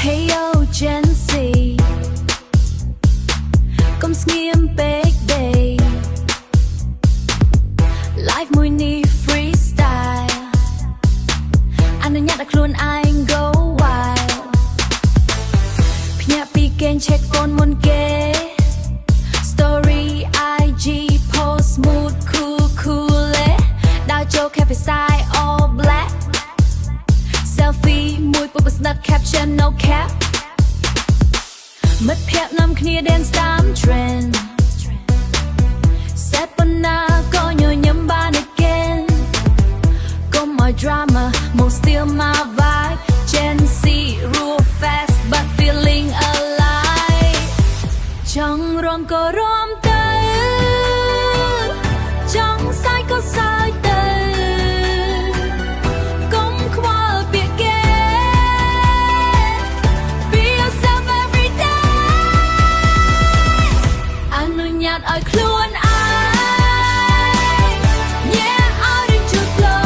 Hey yo Gen Z កុំស្ងៀមពេក day Life មួយនេះ freestyle អនុញ្ញាតឲ្យខ្លួនឯង go wild ភ្ញាក់ពីគេង check phone មុនគេ Story IG post mood cool ដើរចូល cafe side all black Selfie មួយពុបស្និទ្ធ caption no cap មិត្តភក្តិនាំគ្នា dance តាម trend Set ប៉ុណ្ណាក៏ញញឹមបាន again កុំឲ្យ drama មក steal my vibe Gen Z rule fast but feeling alive ចង់រាំក៏រាំទៅចង់សើចក៏សើចទៅកុំខ្វល់ពាក្យគេ Be yourself every day អនុញ្ញាតឲ្យខ្លួនឯង Yeah out into flow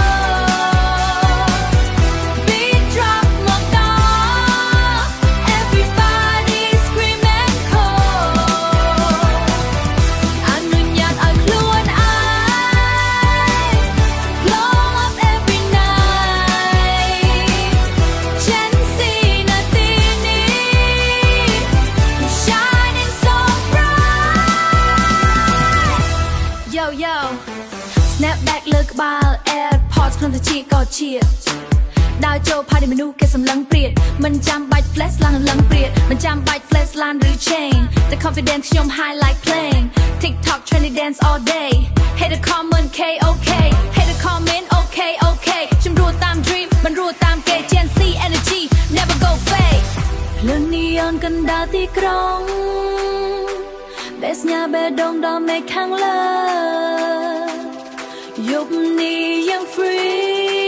Beat drop មកដល់ Everybody scream and call អនុញ្ញាតឲ្យខ្លួនឯង Blow up every night Gen Z នៅទីនេះ You're shining so bright Yo yo Snap back លើក្បាល AirPods ក្នុងត្រចៀកក៏ជាដើរចូល party មនុស្សគេសម្លឹងព្រាតមិនចាំបាច់ flash ឡើងលឹងព្រាតមិនចាំបាច់ flash ឡានឬ chain The confidence ខ្ញុំ high like plane TikTok trendy dance all day Hate the comment KOK Hate the comment okay ខ្ញុំរស់តាម dream មិនរស់តាមគេ Gen Z energy never go fake ភ្លើង neon កណ្ដាលទីក្រុង Bass ញ៉ាបេះដូងដល់មេឃខាងលើយប់នេះយ៉ាង free